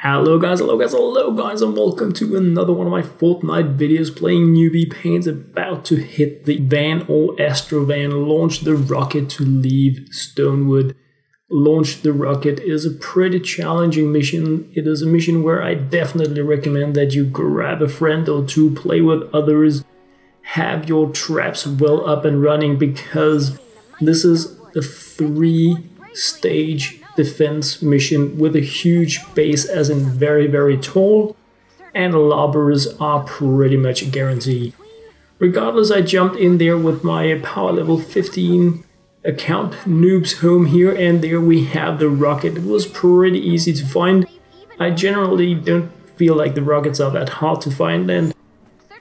Hello guys, and welcome to another one of my Fortnite videos playing newbie paints. About to hit the van or Astro Van Launch the rocket to leave Stonewood. Launch the rocket is a pretty challenging mission. It is a mission where I definitely recommend that you grab a friend or two, play with others, have your traps well up and running, because this is a 3-stage defense mission with a huge base, as in very tall, and lobbers are pretty much a guarantee. Regardless, I jumped in there with my power level 15 account, Noob's Home here, and there we have the rocket. It was pretty easy to find. I generally don't feel like the rockets are that hard to find, and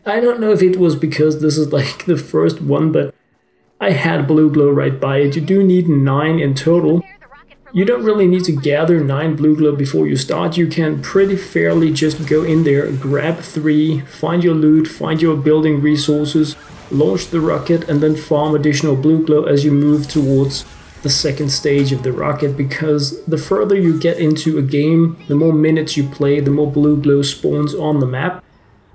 I don't know if it was because this is like the first one, but I had blue glow right by it. You do need 9 in total. You don't really need to gather 9 blue glow before you start. You can pretty fairly just go in there, grab 3, find your loot, find your building resources, launch the rocket, and then farm additional blue glow as you move towards the second stage of the rocket, because the further you get into a game, the more minutes you play, the more blue glow spawns on the map.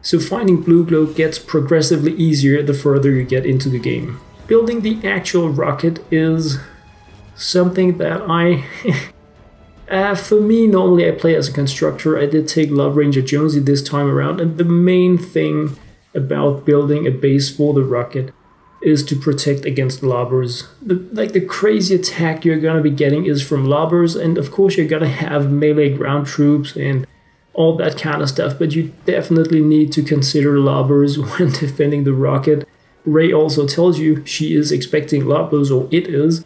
So finding blue glow gets progressively easier the further you get into the game. Building the actual rocket is something that for me, normally I play as a constructor. I did take Love Ranger Jonesy this time around, and the main thing about building a base for the rocket is to protect against lobbers. The crazy attack you're gonna be getting is from lobbers, and of course you're gonna have melee ground troops and all that kind of stuff, but you definitely need to consider lobbers when defending the rocket. Ray also tells you she is expecting lobbers, or it is.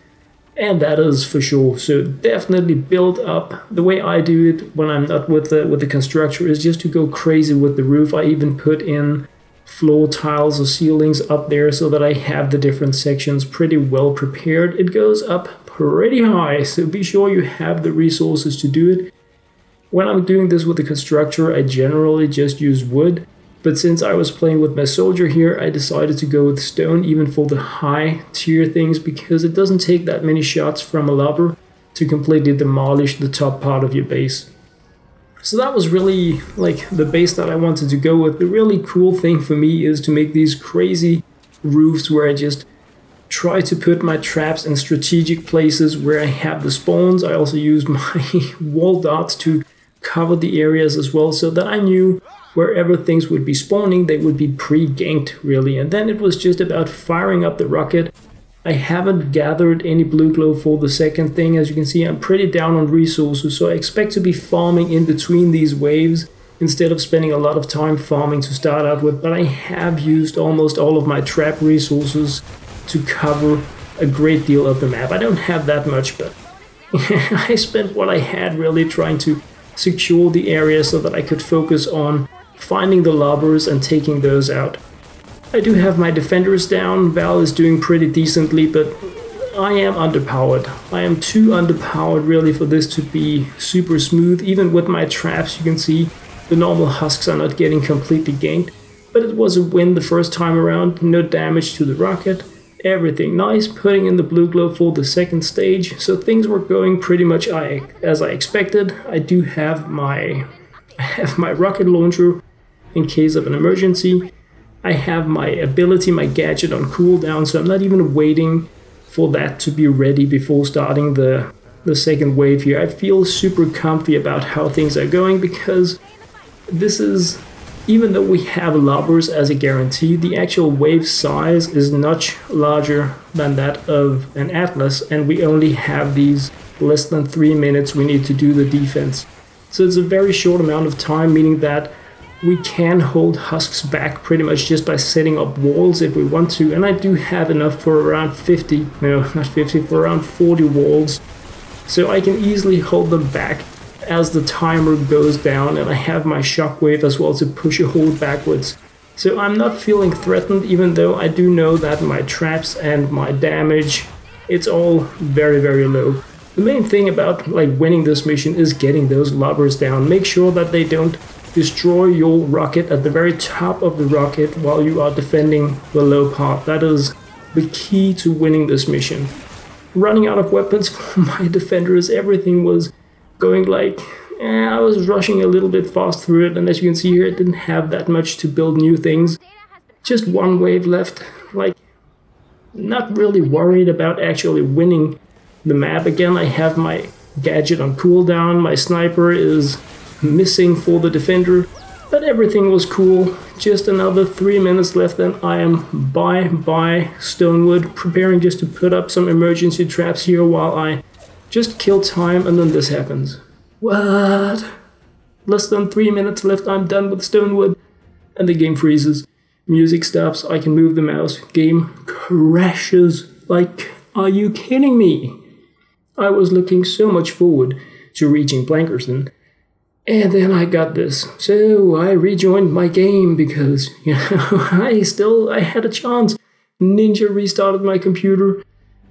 And that is for sure. So definitely build up. The way I do it when I'm not with the constructor is just to go crazy with the roof. I even put in floor tiles or ceilings up there so that I have the different sections pretty well prepared. It goes up pretty high, so be sure you have the resources to do it. When I'm doing this with the constructor, I generally just use wood. But since I was playing with my soldier here, I decided to go with stone, even for the high tier things, because it doesn't take that many shots from a lobber to completely demolish the top part of your base. So that was really like the base that I wanted to go with. The really cool thing for me is to make these crazy roofs where I just try to put my traps in strategic places where I have the spawns. I also used my wall dots to cover the areas as well, so that I knew wherever things would be spawning, they would be pre-ganked really. And then it was just about firing up the rocket. I haven't gathered any blue glow for the second thing. As you can see, I'm pretty down on resources, so I expect to be farming in between these waves instead of spending a lot of time farming to start out with. But I have used almost all of my trap resources to cover a great deal of the map. I don't have that much, but I spent what I had really trying to secure the area so that I could focus on finding the lobbers and taking those out. I do have my defenders down. Val is doing pretty decently, but I am underpowered. I am too underpowered really for this to be super smooth. Even with my traps, you can see the normal husks are not getting completely ganked. But it was a win the first time around. No damage to the rocket. Everything nice. Putting in the blue glow for the second stage. So things were going pretty much as I expected. I do have my rocket launcher in case of an emergency. I have my ability, my gadget on cooldown, so I'm not even waiting for that to be ready before starting the second wave here. I feel super comfy about how things are going, because this is, even though we have lobbers as a guarantee, the actual wave size is much larger than that of an Atlas, and we only have these less than 3 minutes we need to do the defense. So it's a very short amount of time, meaning that we can hold husks back pretty much just by setting up walls if we want to. And I do have enough for around 40 walls. So I can easily hold them back as the timer goes down, and I have my shockwave as well to push a horde backwards. So I'm not feeling threatened, even though I do know that my traps and my damage, it's all very low. The main thing about winning this mission is getting those lobbers down. Make sure that they don't destroy your rocket at the very top of the rocket while you are defending the low part. That is the key to winning this mission. Running out of weapons for my defenders, everything was going like I was rushing a little bit fast through it, and as you can see here, it didn't have that much to build new things. Just one wave left. Like, not really worried about actually winning the map. Again, I have my gadget on cooldown, my sniper is missing for the defender, but everything was cool. Just another 3 minutes left and I am bye Stonewood, preparing just to put up some emergency traps here while I just kill time, and then this happens. What? Less than 3 minutes left, I'm done with Stonewood, and the game freezes. Music stops, I can move the mouse, game crashes. Like, are you kidding me? I was looking so much forward to reaching Plankerton, and then I got this. So I rejoined my game because, you know, I had a chance. Ninja restarted my computer,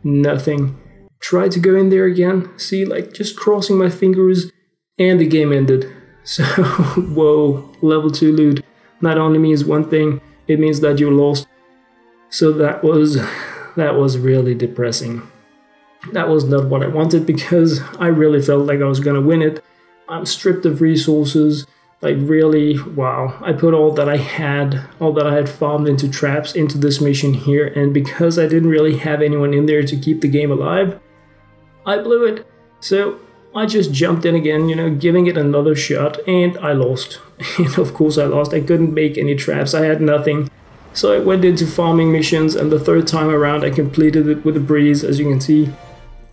nothing. Tried to go in there again, see, like, just crossing my fingers, and the game ended. So, whoa, level 2 loot not only means one thing, it means that you lost. So that was really depressing. That was not what I wanted, because I really felt like I was gonna win it. I'm stripped of resources, like really, wow. I put all that I had farmed into traps into this mission here, and because I didn't really have anyone in there to keep the game alive, I blew it. So I just jumped in again, you know, giving it another shot, and I lost. And of course I lost. I couldn't make any traps, I had nothing. So I went into farming missions, and the third time around I completed it with a breeze, as you can see.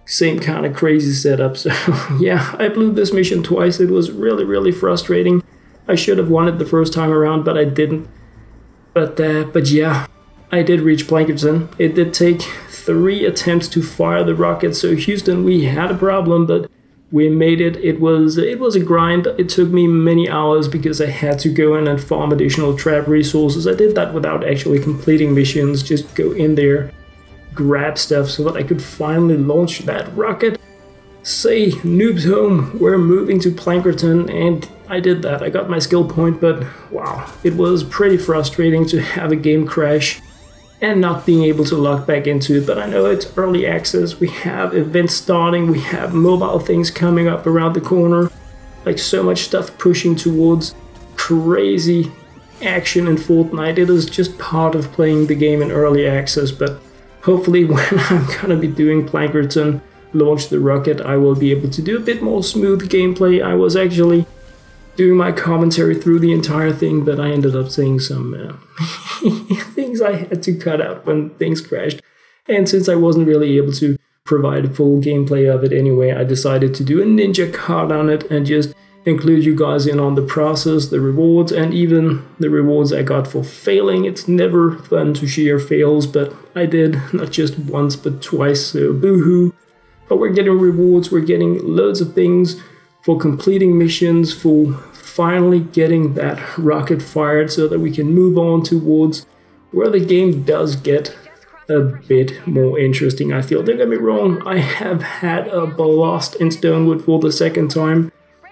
Same kind of crazy setup. So yeah, I blew this mission twice. It was really frustrating. I should have won it the first time around, but I didn't. But yeah, I did reach Plankerton. It did take 3 attempts to fire the rocket. So Houston, we had a problem, but we made it. It was a grind. It took me many hours because I had to go in and farm additional trap resources. I did that without actually completing missions. Just go in there, grab stuff so that I could finally launch that rocket. Say, noobs home, we're moving to Plankerton, and I did that. I got my skill point, but wow, it was pretty frustrating to have a game crash and not being able to log back into it. But I know it's early access, we have events starting, we have mobile things coming up around the corner, like so much stuff pushing towards crazy action in Fortnite. It is just part of playing the game in early access, but hopefully when I'm gonna be doing Plankerton, launch the rocket, I will be able to do a bit more smooth gameplay. I was actually doing my commentary through the entire thing, but I ended up saying some things I had to cut out when things crashed. And since I wasn't really able to provide a full gameplay of it anyway, I decided to do a ninja card on it and just include you guys in on the process, the rewards, and even the rewards I got for failing. It's never fun to share fails, but I did, not just once but twice, so boohoo. But we're getting rewards, we're getting loads of things for completing missions, for finally getting that rocket fired so that we can move on towards where the game does get a bit more interesting, I feel. Don't get me wrong, I have had a blast in Stonewood for the second time.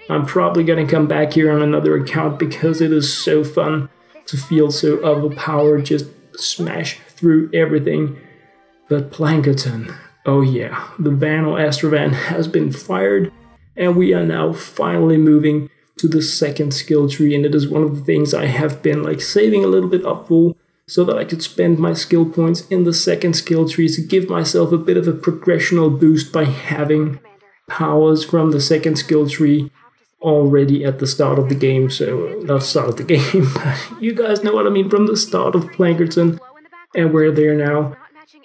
I'm probably gonna come back here on another account because it is so fun to feel so overpowered, just smash through everything. But Plankerton, oh yeah, the van or Astro Van has been fired, and we are now finally moving to the second skill tree, and it is one of the things I have been like saving a little bit up for, so that I could spend my skill points in the second skill tree to give myself a bit of a progressional boost by having powers from the second skill tree already at the start of the game. So, not start of the game, but you guys know what I mean, from the start of Plankerton, and we're there now.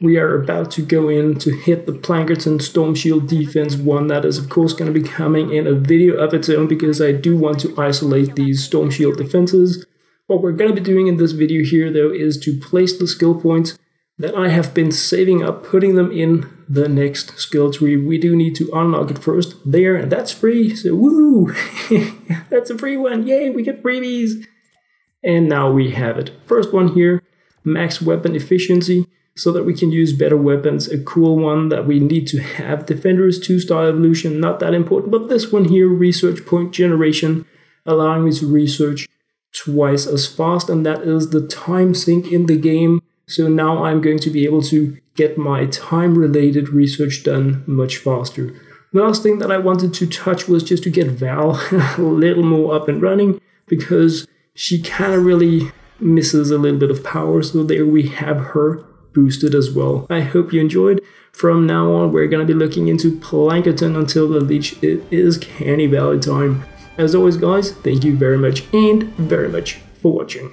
We are about to go in to hit the Plankerton Storm Shield Defense 1. That is of course going to be coming in a video of its own because I do want to isolate these Storm Shield defenses. What we're going to be doing in this video here though is to place the skill points that I have been saving up, putting them in the next skill tree. We do need to unlock it first there, and that's free, so woo! That's a free one, yay, we get freebies! And now we have it. First one here, max weapon efficiency, so that we can use better weapons. A cool one that we need to have. Defender's 2-star evolution, not that important, but this one here, research point generation, allowing me to research twice as fast, and that is the time sink in the game. So now I'm going to be able to get my time-related research done much faster. The last thing that I wanted to touch was just to get Val a little more up and running, because she kind of really misses a little bit of power, so there we have her boosted as well. I hope you enjoyed. From now on, we're going to be looking into Plankerton until the leech. It is Canny Valley time. As always, guys, thank you very much for watching.